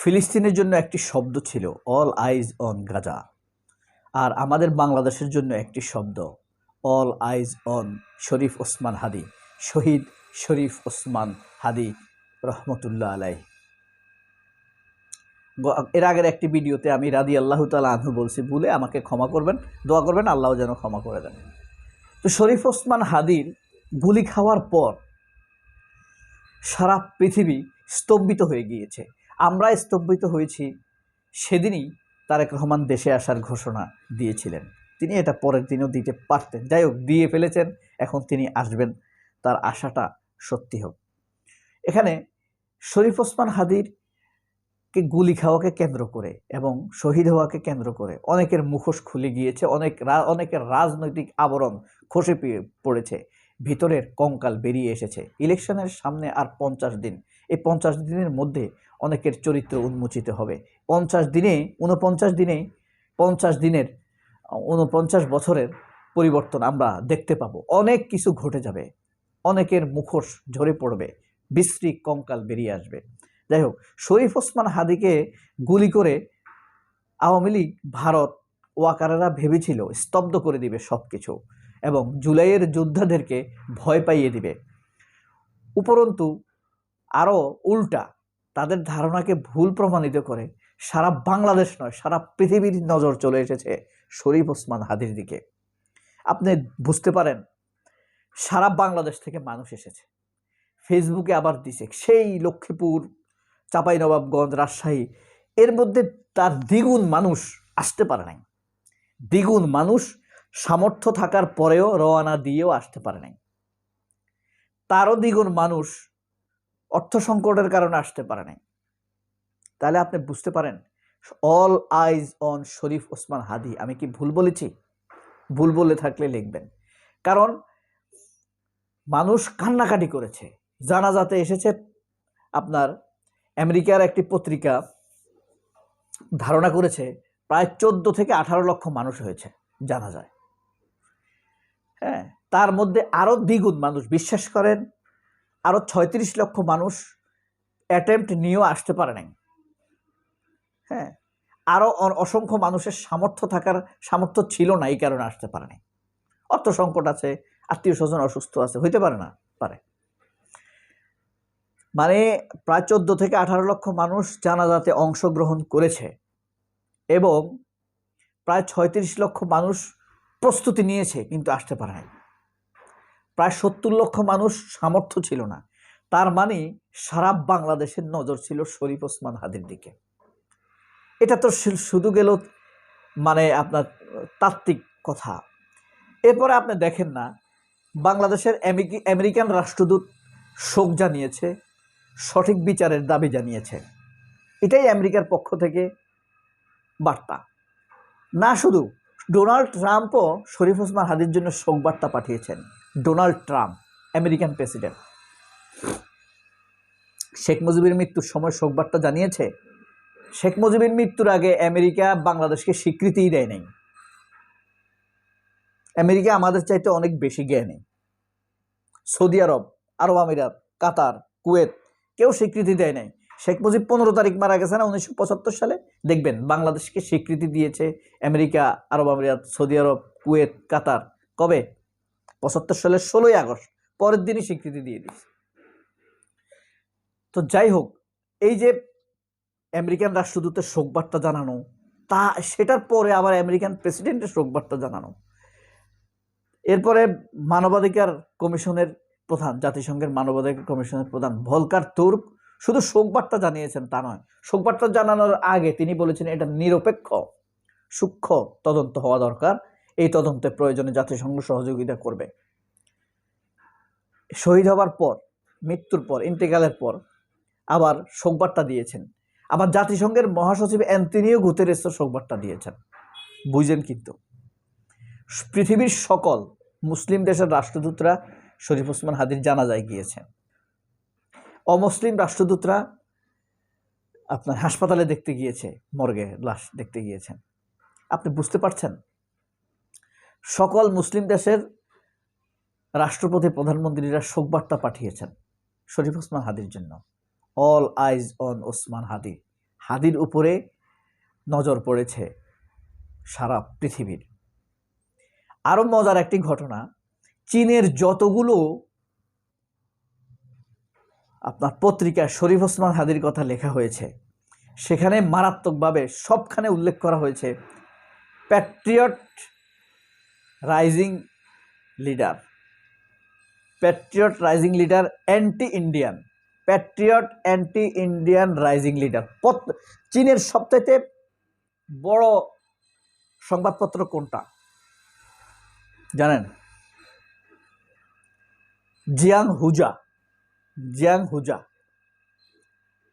ফিলিস্তিনের জন্য একটি শব্দ ছিল অল আইজ অন গাজা, আর আমাদের বাংলাদেশের জন্য একটি শব্দ অল আইজ অন শরীফ ওসমান হাদি, শহীদ শরীফ ওসমান হাদি রহমতুল্লাহ আলাই। এর আগের একটি ভিডিওতে আমি রাদিয়াল্লাহু তাআলা আনহু বলছি, ভুলে আমাকে ক্ষমা করবেন, দোয়া করবেন আল্লাহ যেন ক্ষমা করে দেন। তো শরীফ ওসমান হাদির গুলি খাওয়ার পর সারা পৃথিবী স্তম্ভিত হয়ে গিয়েছে। আমরা স্তম্ভিত হয়েছি সেদিনই তারেক রহমান দেশে আসার ঘোষণা দিয়েছিলেন। তিনি এটা পরের দিনও দিতে পারতেন, যাই হোক দিয়ে ফেলেছেন, এখন তিনি আসবেন, তার আশাটা সত্যি হোক। এখানে শরীফ ওসমান হাদিরকে গুলি খাওয়াকে কেন্দ্র করে এবং শহীদ হওয়াকে কেন্দ্র করে অনেকের মুখোশ খুলে গিয়েছে, অনেকের রাজনৈতিক আবরণ খসে পড়েছে, ভিতরের কঙ্কাল বেরিয়ে এসেছে। ইলেকশনের সামনে আর 50 দিন, এই 50 দিনের মধ্যে অনেকের চরিত্র উন্মোচিত হবে। 49 বছরের পরিবর্তন আমরা দেখতে পাবো, অনেক কিছু ঘটে যাবে, অনেকের মুখোশ ঝরে পড়বে, বিশ্রী কঙ্কাল বেরিয়ে আসবে। যাই হোক, শরীফ ওসমান হাদিকে গুলি করে আওয়ামী লীগ, ভারত, ওয়াকারেরা ভেবেছিল স্তব্ধ করে দিবে সব কিছু এবং জুলাইয়ের যোদ্ধাদেরকে ভয় পাইয়ে দিবে। উপরন্তু আরও উল্টা তাদের ধারণাকে ভুল প্রমাণিত করে সারা বাংলাদেশ নয়, সারা পৃথিবীর নজর চলে এসেছে শরীফ ওসমান হাদির দিকে। আপনি বুঝতে পারেন, সারা বাংলাদেশ থেকে মানুষ এসেছে, ফেসবুকে আবার দিছে সেই লক্ষ্মীপুর, চাঁপাইনবাবগঞ্জ, রাজশাহী, এর মধ্যে তার দ্বিগুণ মানুষ আসতে পারে নাই। দ্বিগুণ মানুষ সামর্থ্য থাকার পরেও রওনা দিয়েও আসতে পারে নাই। তারও দ্বিগুণ মানুষ অর্থ সংকটের কারণে আসতে পারে নাই। তাহলে আপনি বুঝতে পারেন, অল আইজ অন শরীফ ওসমান হাদি। আমি কি ভুল বলেছি? ভুল বলে থাকলে লিখবেন, কারণ মানুষ কান্নাকাটি করেছে। জানাজাতে এসেছে আপনার আমেরিকার একটি পত্রিকা ধারণা করেছে প্রায় 14 থেকে 18 লক্ষ মানুষ হয়েছে জানাজায়। হ্যাঁ, তার মধ্যে আরও দ্বিগুণ মানুষ, বিশ্বাস করেন আরও 36 লক্ষ মানুষ অ্যাটেম্পট নিয়েও আসতে পারে নাই। হ্যাঁ, আরও অসংখ্য মানুষের সামর্থ্য ছিল না, এই কারণে আসতে পারে নাই। অর্থ সংকট আছে, আত্মীয় স্বজন অসুস্থ আছে, হইতে পারে না পারে। মানে প্রায় 14 থেকে 18 লক্ষ মানুষ জানাজাতে অংশগ্রহণ করেছে এবং প্রায় 36 লক্ষ মানুষ প্রস্তুতি নিয়েছে কিন্তু আসতে পারে নাই। প্রায় 70 লক্ষ মানুষ সামর্থ্য ছিল না। তার মানে সারা বাংলাদেশের নজর ছিল শরীফ ওসমান হাদির দিকে। এটা তো শুধু গেল মানে আপনার তাত্ত্বিক কথা। এরপরে আপনি দেখেন না, বাংলাদেশের আমেরিকান রাষ্ট্রদূত শোক জানিয়েছে, সঠিক বিচারের দাবি জানিয়েছে। এটাই আমেরিকার পক্ষ থেকে বার্তা। না শুধু ডোনাল্ড ট্রাম্পও শরীফ ওসমান হাদির জন্য শোক বার্তা পাঠিয়েছেন। Donald Trump, American president, Sheikh মুজিবের মৃত্যুর সময় শোক বার্তা জানিয়েছে। শেখ মুজিবের মৃত্যুর আগে আমেরিকা বাংলাদেশকে স্বীকৃতিই দেয় নাই। আমেরিকা আমাদের চাইতে অনেক বেশি জ্ঞানী। সৌদি আরব, আরব আমিরাত, কাতার, কুয়েত কেউ স্বীকৃতি দেয় নাই। শেখ মুজিব 15 তারিখ মারা গেছে না 1975 সালে, দেখবেন বাংলাদেশকে স্বীকৃতি দিয়েছে আমেরিকা, আরব আমিরাত, সৌদি আরব, কুয়েত, কাতার। কবে? 75 সালের 16ই আগস্ট, পরের দিনই স্বীকৃতি দিয়ে দিয়েছে। তো যাই হোক, এই যে আমেরিকান রাষ্ট্রদূতের শোকবার্তা জানানো, সেটার পরে আবার আমেরিকান প্রেসিডেন্টের শোকবার্তা জানানো, এরপরে মানবাধিকার কমিশনের প্রধান, জাতিসংঘের মানবাধিকার কমিশনের প্রধান ভলকার তুর্ক শুধু শোকবার্তা জানিয়েছেন তা নয়, শোকবার্তা জানানোর আগে তিনি বলেছেন এটা নিরপেক্ষ সূক্ষ্ম তদন্ত হওয়া দরকার, এই তদন্তে প্রয়োজনে জাতিসংঘ সহযোগিতা করবে। শহীদ হবার পর, মৃত্যুর পর, ইন্তেকালের পর আবার শোকবার্তা দিয়েছেন। আবার জাতিসংঘের মহাসচিব অ্যান্তোনিও গুতেরেসও শোকবার্তা দিয়েছেন। বুঝেন, কিন্তু পৃথিবীর সকল মুসলিম দেশের রাষ্ট্রদূতরা শরীফ ওসমান হাদির জানাজায় গিয়েছেন। অমুসলিম রাষ্ট্রদূতরা আপনার হাসপাতালে দেখতে গিয়েছে, মর্গে লাশ দেখতে গিয়েছেন। আপনি বুঝতে পারছেন, সকল মুসলিম দেশের রাষ্ট্রপতি, প্রধানমন্ত্রীরা শোকবার্তা পাঠিয়েছেন শরীফ ওসমান হাদির জন্য। অল আইজ অন ওসমান হাদি, হাদির উপরে নজর পড়েছে সারা পৃথিবীর। আরও মজার একটি ঘটনা, চীনের যতগুলো আপনার পত্রিকা শরীফ ওসমান হাদির কথা লেখা হয়েছে, সেখানে মারাত্মকভাবে সবখানে উল্লেখ করা হয়েছে Patriot rising leader, Patriot rising leader, anti Indian, Patriot anti Indian rising leader. চীনের সবচাইতে বড় সংবাদপত্র কোনটা জানেন? জিয়াং হুজা,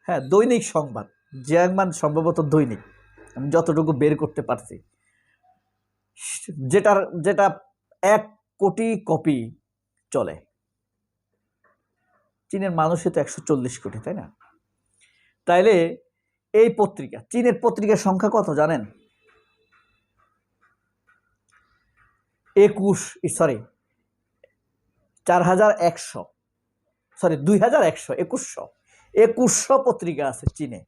হ্যাঁ, দৈনিক সংবাদ। জিয়াংমান সম্ভবত দৈনিক, আমি যতটুকু বের করতে পারছি, যেটা 1 কোটি কপি চলে। চীনের মানুষই তো 140 কোটি, তাই না? তাইলে এই পত্রিকা, চীনের পত্রিকার সংখ্যা কত জানেন? 2100 পত্রিকা আছে চীনে।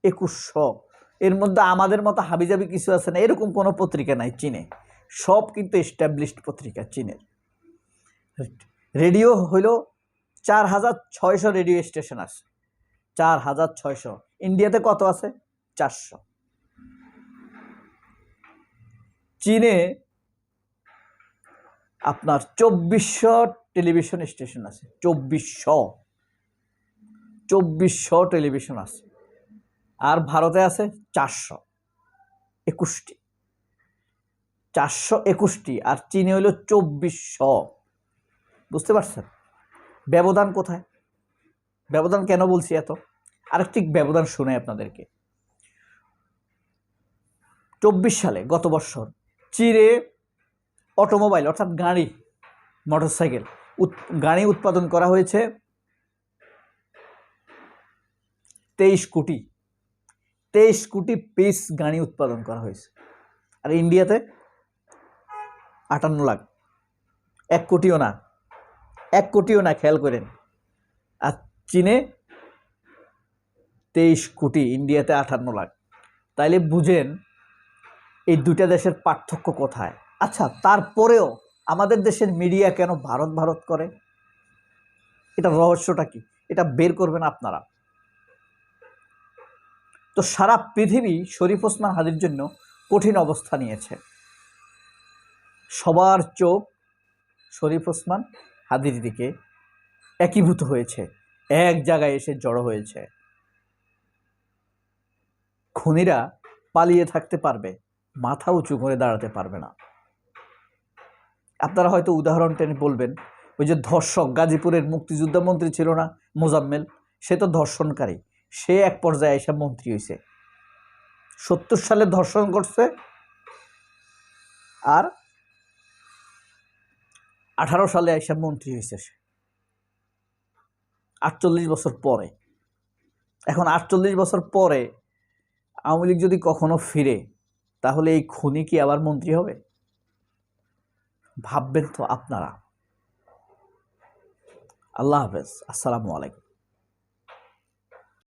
2100, এর মধ্যে আমাদের মতো হাবিজাবি কিছু আছে না, এরকম কোনো পত্রিকা নাই চীনে। সব কিন্তু এস্টাবলিশড পত্রিকা চীনের। রেডিও হইল 4600 রেডিও স্টেশন আছে, 4600। ইন্ডিয়াতে কত আছে? 400। চীনে আপনার 2400 টেলিভিশন স্টেশন আছে, 2400 টেলিভিশন আছে। আর ভারতে আছে 421টি, 421টি, আর চীনে হইল 2400। বুঝতে পারছেন ব্যবধান কোথায়? ব্যবধান কেন বলছি এত? আরেকটি ব্যবধান শুনে আপনাদেরকে। 24 সালে, গত বছর, চীনে অটোমোবাইল অর্থাৎ গাড়ি, মোটরসাইকেল গাড়ি উৎপাদন করা হয়েছে 23 কোটি পিস গাড়ি উৎপাদন করা হয়েছে। আর ইন্ডিয়াতে 58 লাখ, 1 কোটিও না, খেয়াল করেন। আর চীনে 23 কোটি, ইন্ডিয়াতে 58 লাখ। তাইলে বুঝেন এই দুইটা দেশের পার্থক্য কোথায়। আচ্ছা, তারপরেও আমাদের দেশের মিডিয়া কেন ভারত করে? এটা রহস্যটা কি? এটা বের করবেন আপনারা। তো সারা পৃথিবী শরীফ ওসমান হাদির জন্য কঠিন অবস্থা নিয়েছে। সবার চোখ শরীফ ওসমান হাদির দিকে একীভূত হয়েছে, এক জায়গায় এসে জড়ো হয়েছে। খুনিরা পালিয়ে থাকতে পারবে, মাথা উঁচু করে দাঁড়াতে পারবে না। আপনারা হয়তো উদাহরণ টেনে বলবেন, ওই যে ধর্ষক, গাজীপুরের মুক্তিযোদ্ধা মন্ত্রী ছিল না মোজাম্মেল, সে তো ধর্ষণকারী, সে এক পর্যায়ে এসে মন্ত্রী হয়েছে। 70 সালে ধর্ষণ করছে, আর 18 সালে এসে মন্ত্রী হয়েছে সে, 48 বছর পরে। এখন 48 বছর পরে আওয়ামী লীগ যদি কখনো ফিরে, তাহলে এই খুনি কি আবার মন্ত্রী হবে? ভাববেন তো আপনারা। আল্লাহ হাফেজ, আসসালামু আলাইকুম।